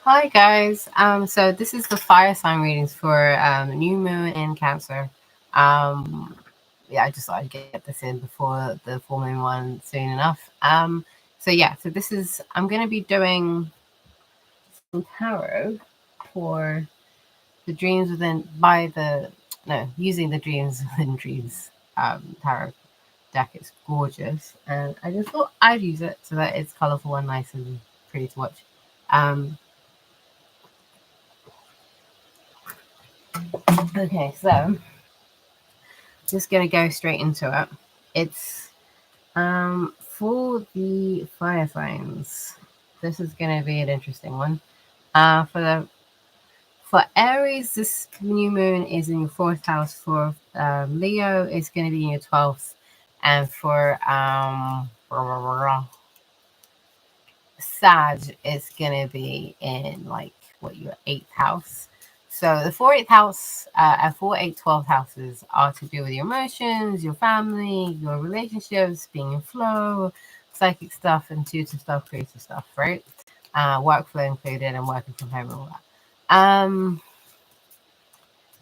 Hi guys. So this is the fire sign readings for new moon in Cancer. Um, yeah, I just thought I'd get this in before the full moon one soon enough. So this is I'm gonna be doing some tarot for the dreams within by the no using the dreams within dreams tarot deck. It's gorgeous, and I just thought I'd use it so that it's colorful and nice and pretty to watch. Um, okay, so just gonna go straight into it. It's for the fire signs. This is gonna be an interesting one. For Aries, this new moon is in your fourth house. For Leo, it's gonna be in your 12th, and for Sag, it's gonna be in your 8th house. So the 4th house and 4, 8, 12 houses are to do with your emotions, your family, your relationships, being in flow, psychic stuff, intuitive stuff, creative stuff, right? Workflow included and working from home and all that.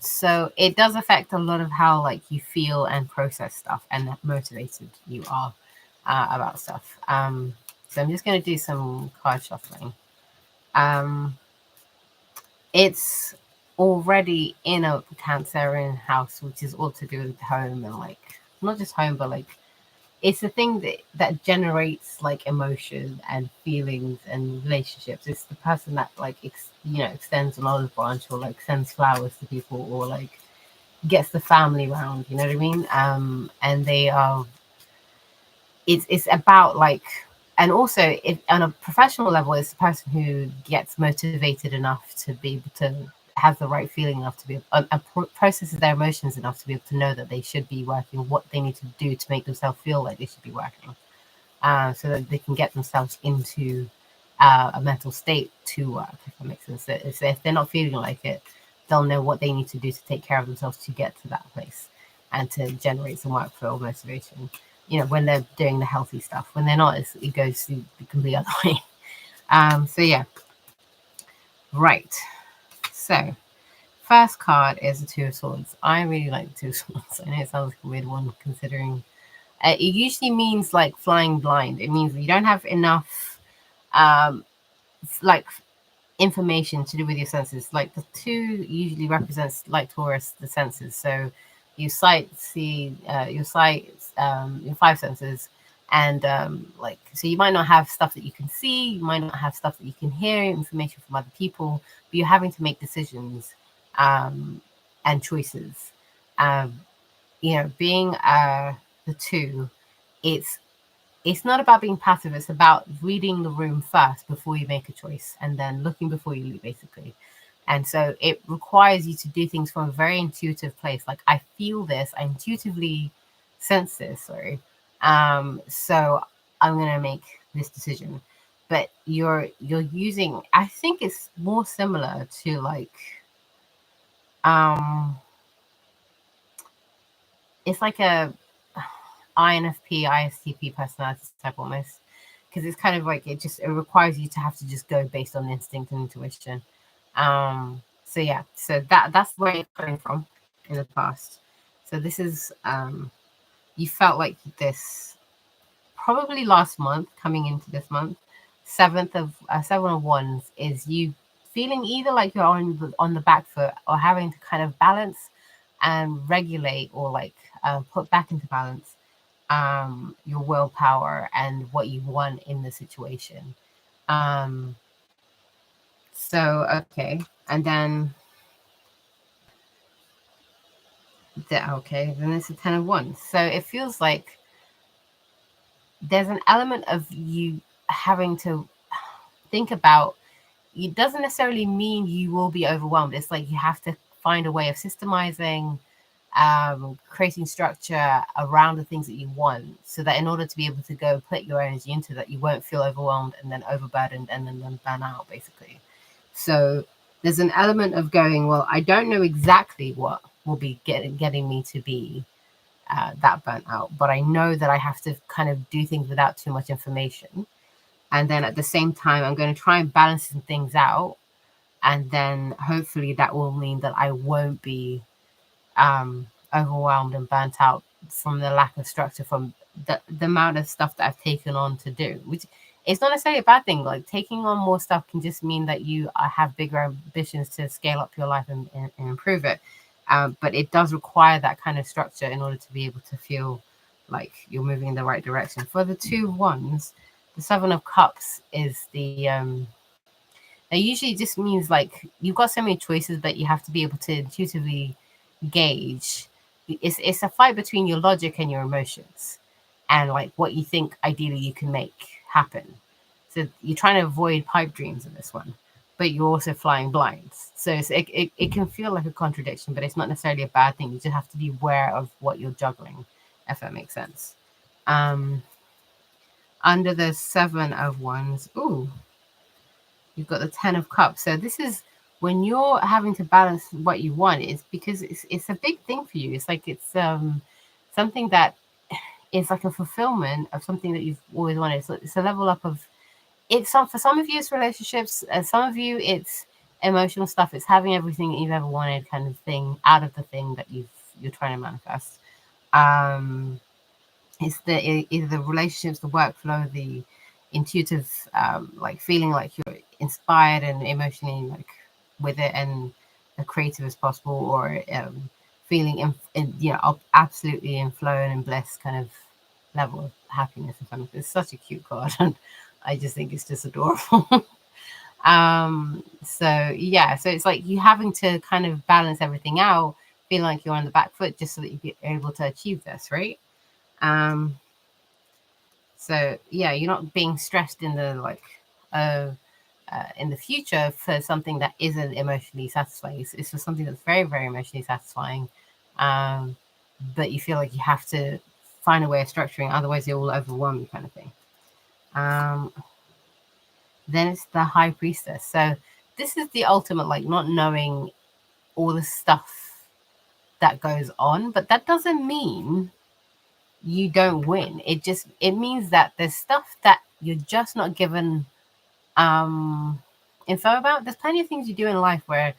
So it does affect a lot of how you feel and process stuff and motivated you are about stuff. So I'm just going to do some card shuffling. It's already in a Cancerian house, which is all to do with home and not just home, but it's a thing that generates emotion and feelings and relationships. It's the person that extends an olive branch or sends flowers to people or gets the family round. You know what I mean? And they are. It's about and also if on a professional level, it's the person who gets motivated enough to be able to have the right feeling enough to be processes their emotions enough to be able to know that they should be working, what they need to do to make themselves feel like they should be working, so that they can get themselves into a mental state to work, if that makes sense. So if they're not feeling like it, they'll know what they need to do to take care of themselves to get to that place and to generate some workflow or motivation. When they're doing the healthy stuff. When they're not, it goes the complete other way. So yeah. Right. So first card is the Two of Swords. I really like the Two of Swords. I know it sounds like a weird one considering it usually means flying blind. It means you don't have enough information to do with your senses. The 2 usually represents Taurus, the senses. So you see your sight, your 5 senses, and so you might not have stuff that you can see, you might not have stuff that you can hear, information from other people, but you're having to make decisions and choices. Being the 2, it's not about being passive. It's about reading the room first before you make a choice and then looking before you leave, basically. And so it requires you to do things from a very intuitive place. I feel this, I intuitively sense this, sorry. So I'm going to make this decision. But you're using, I think it's more similar to it's like a INFP, ISTP personality type almost, because it's kind of it requires you to have to just go based on instinct and intuition. So yeah, so that's where you're coming from in the past. So this is you felt like this probably last month coming into this month. Seven of Wands is you feeling either like you're on the back foot or having to kind of balance and regulate or put back into balance your willpower and what you want in the situation. So okay, and then then it's a 10 of Wands. So it feels like there's an element of you having to think about. It doesn't necessarily mean you will be overwhelmed. It's you have to find a way of systemizing, creating structure around the things that you want, so that in order to be able to go put your energy into that, you won't feel overwhelmed and then overburdened and then burn out, basically. So there's an element of going, well, I don't know exactly what will be getting me to be that burnt out, but I know that I have to kind of do things without too much information. And then at the same time, I'm going to try and balance some things out and then hopefully that will mean that I won't be overwhelmed and burnt out from the lack of structure, from the amount of stuff that I've taken on to do, which it's not necessarily a bad thing. Like taking on more stuff can just mean that you have bigger ambitions to scale up your life and improve it. But it does require that kind of structure in order to be able to feel like you're moving in the right direction. For the 2 1s, the 7 of Cups is it usually just means like you've got so many choices, but you have to be able to intuitively gauge. It's a fight between your logic and your emotions, and like what you think ideally you can make happen. So you're trying to avoid pipe dreams in this one, but you're also flying blind. So it can feel like a contradiction, but it's not necessarily a bad thing. You just have to be aware of what you're juggling, if that makes sense. Under the 7 of Wands, ooh, you've got the 10 of Cups. So this is when you're having to balance what you want. It's because it's a big thing for you. It's like it's something that is like a fulfillment of something that you've always wanted. So it's a level up of it's some for some of you it's relationships, some of you it's emotional stuff. It's having everything that you've ever wanted, kind of thing, out of the thing that you're trying to manifest. It's either the relationships, the workflow, the intuitive, like feeling like you're inspired and emotionally like with it and as creative as possible, or feeling absolutely in flow and in bliss kind of level of happiness and fun. It's such a cute card, and I just think it's just adorable. So yeah, so it's like you having to kind of balance everything out, feeling like you're on the back foot just so that you be able to achieve this, right? So yeah, you're not being stressed in the in the future for something that isn't emotionally satisfying. It's for something that's very, very emotionally satisfying, but you feel like you have to find a way of structuring, otherwise it will overwhelm you, kind of thing. Then it's the High Priestess. So this is the ultimate, like not knowing all the stuff that goes on, but that doesn't mean you don't win. It means that there's stuff that you're just not given info about. There's plenty of things you do in life where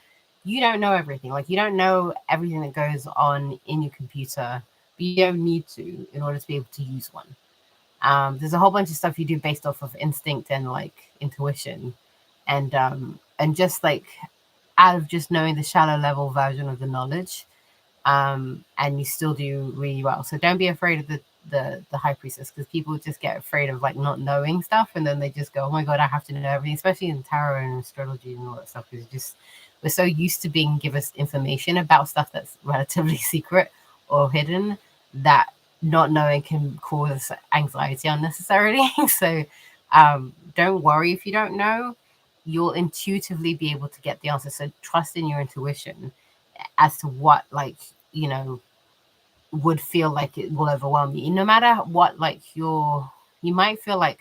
you don't know everything. Like you don't know everything that goes on in your computer, but you don't need to in order to be able to use one. There's a whole bunch of stuff you do based off of instinct and like intuition, and just like out of just knowing the shallow level version of the knowledge, and you still do really well. So don't be afraid of the High Priestess, because people just get afraid of like not knowing stuff, and then they just go, oh my god, I have to know everything, especially in tarot and astrology and all that stuff, because just we're so used to being given information about stuff that's relatively secret or hidden that not knowing can cause anxiety unnecessarily. So don't worry if you don't know. You'll intuitively be able to get the answer. So trust in your intuition as to what, like, you know, would feel like it will overwhelm you. No matter what, like you might feel like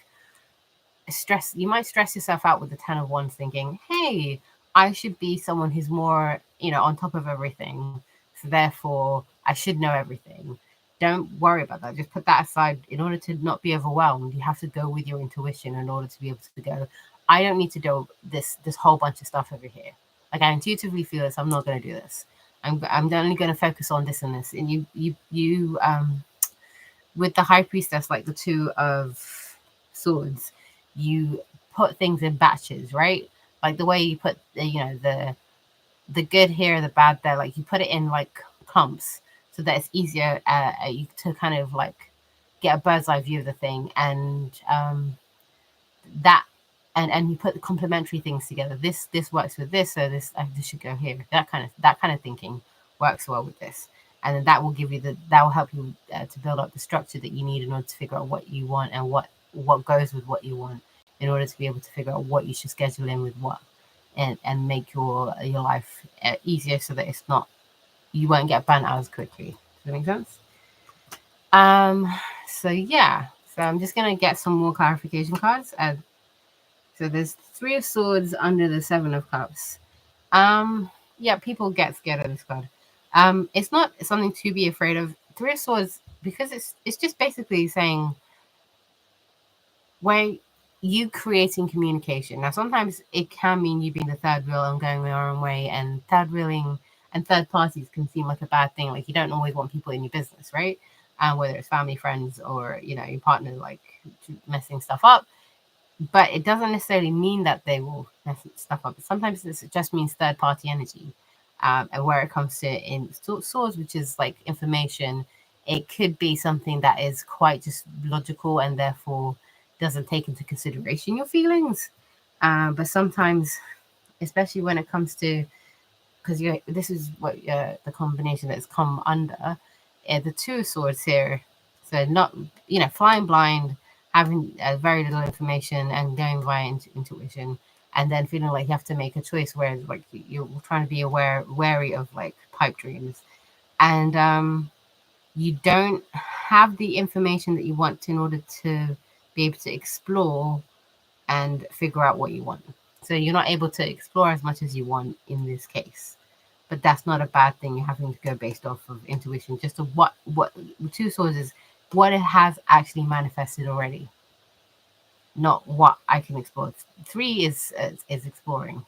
you might stress yourself out with the 10 of Wands, thinking, hey, I should be someone who's more, on top of everything, so therefore I should know everything. Don't worry about that. Just put that aside. In order to not be overwhelmed, you have to go with your intuition in order to be able to go, I don't need to do this whole bunch of stuff over here. Like I intuitively feel this, I'm not going to do this. I'm only going to focus on this and this. And you with the High Priestess, like the 2 of Swords, you put things in batches, right? Like the way you put the good here, the bad there, like you put it in like clumps so that it's easier to kind of like get a bird's eye view of the thing, and that and you put the complementary things together. This works with this, so this should go here. That kind of thinking works well with this, and then that will give you that will help you to build up the structure that you need in order to figure out what you want and what goes with what you want, in order to be able to figure out what you should schedule in with what, and make your life easier, so that it's not, you won't get burnt out as quickly. Does that make sense? So yeah, so I'm just gonna get some more clarification cards. So there's 3 of Swords under the 7 of Cups. Yeah, people get scared of this card. It's not something to be afraid of. 3 of Swords, because it's just basically saying, wait, you creating communication. Now, sometimes it can mean you being the third wheel and going your own way, and third wheeling and third parties can seem like a bad thing. Like, you don't always want people in your business, right? Whether it's family, friends, or, you know, your partner, like messing stuff up. But it doesn't necessarily mean that they will mess stuff up. Sometimes it just means third party energy. And where it comes to in swords, which is like information, it could be something that is quite just logical and therefore doesn't take into consideration your feelings. But sometimes, especially when it comes to, because this is what the combination that's come under the two of swords here. So not, you know, flying blind, having very little information and going via intuition, and then feeling like you have to make a choice where like you're trying to be wary of like pipe dreams, and you don't have the information that you want in order to be able to explore and figure out what you want. So you're not able to explore as much as you want in this case, but that's not a bad thing. You're having to go based off of intuition, just to what two sources, what it has actually manifested already, not what I can explore. Three is exploring,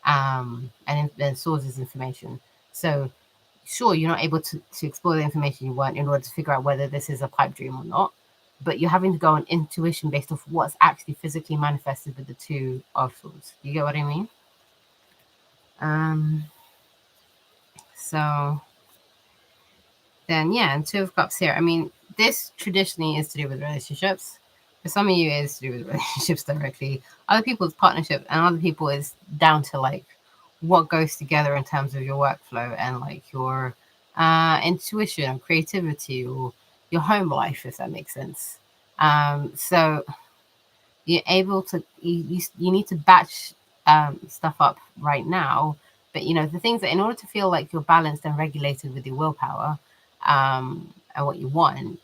and then source is information. So sure, you're not able to explore the information you want in order to figure out whether this is a pipe dream or not, but you're having to go on intuition based off what's actually physically manifested with the two of swords. You get what I mean? So then, yeah, and two of cups here. I mean, this traditionally is to do with relationships. For some of you, it is to do with relationships directly. Other people, it's partnership, and other people is down to like what goes together in terms of your workflow and like your intuition or creativity or your home life, if that makes sense. So you're able to you need to batch stuff up right now, but you know the things that in order to feel like you're balanced and regulated with your willpower and what you want,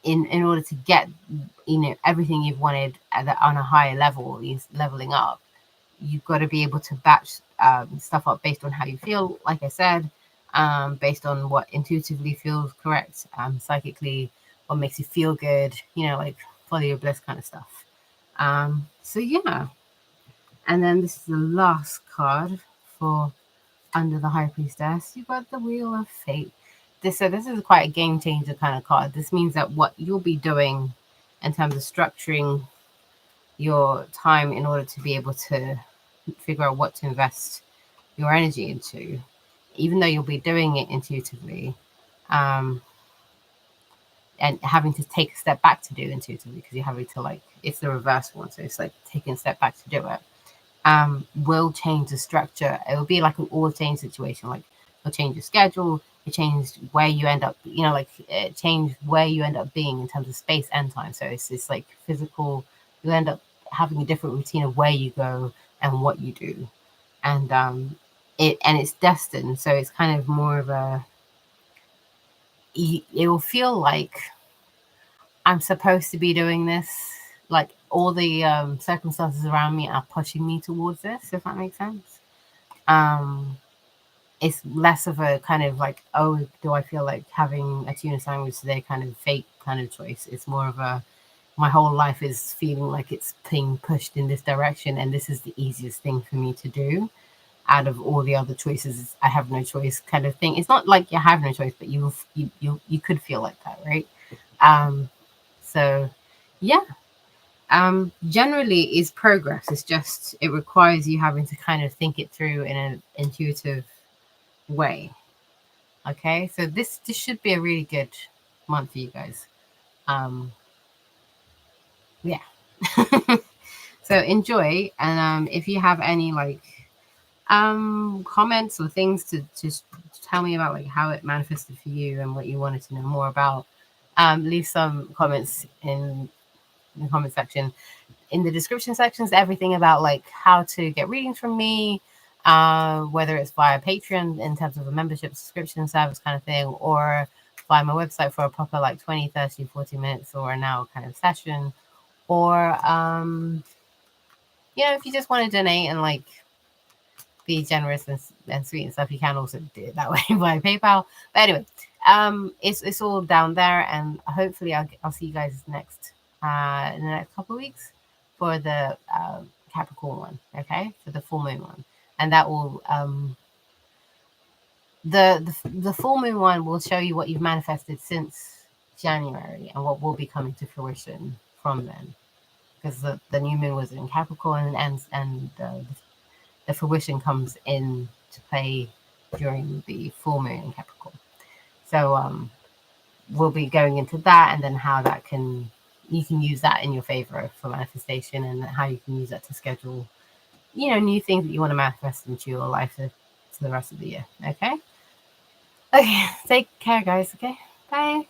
in order to get, you know, everything you've wanted on a higher level, is leveling up. You've got to be able to batch stuff up based on how you feel, like I said, based on what intuitively feels correct, psychically, what makes you feel good, you know, like follow your bliss kind of stuff. So yeah, and then this is the last card for under the High Priestess. You got the Wheel of Fate. So this is quite a game changer kind of card. This means that what you'll be doing in terms of structuring your time in order to be able to figure out what to invest your energy into, even though you'll be doing it intuitively, and having to take a step back to do intuitively because you're having to like, it's the reverse one, so it's like taking a step back to do it, will change the structure. It will be like an all change situation. Like it'll change your schedule, it changed where you end up, you know, like it changed where you end up being in terms of space and time. So it's like physical, you end up having a different routine of where you go and what you do. And it's destined. So it's kind of more of a, it will feel like I'm supposed to be doing this. Like all the circumstances around me are pushing me towards this, if that makes sense. It's less of a kind of like, oh, do I feel like having a tuna sandwich today kind of fate kind of choice. It's more of a, my whole life is feeling like it's being pushed in this direction, and this is the easiest thing for me to do out of all the other choices. I have no choice kind of thing. It's not like you have no choice, but you could feel like that, right? So yeah, generally is progress. It's just, it requires you having to kind of think it through in an intuitive way. Okay, so this should be a really good month for you guys. Yeah. So enjoy, and if you have any like comments or things to just tell me about like how it manifested for you and what you wanted to know more about, leave some comments in the comment section. In the description sections, everything about like how to get readings from me, whether it's via Patreon in terms of a membership subscription service kind of thing, or via my website for a proper like 20, 30, 40 minutes or an hour kind of session, or you know, if you just want to donate and like be generous and sweet and stuff, you can also do it that way via PayPal. But anyway, it's all down there, and hopefully I'll see you guys next in the next couple of weeks for the Capricorn one, okay, for the full moon one, and that will the full moon one will show you what you've manifested since January and what will be coming to fruition from then, because the new moon was in Capricorn, and the fruition comes in to play during the full moon in Capricorn. So we'll be going into that, and then how that you can use that in your favor for manifestation, and how you can use that to schedule, new things that you want to manifest into your life for the rest of the year. Okay. Take care, guys. Okay. Bye.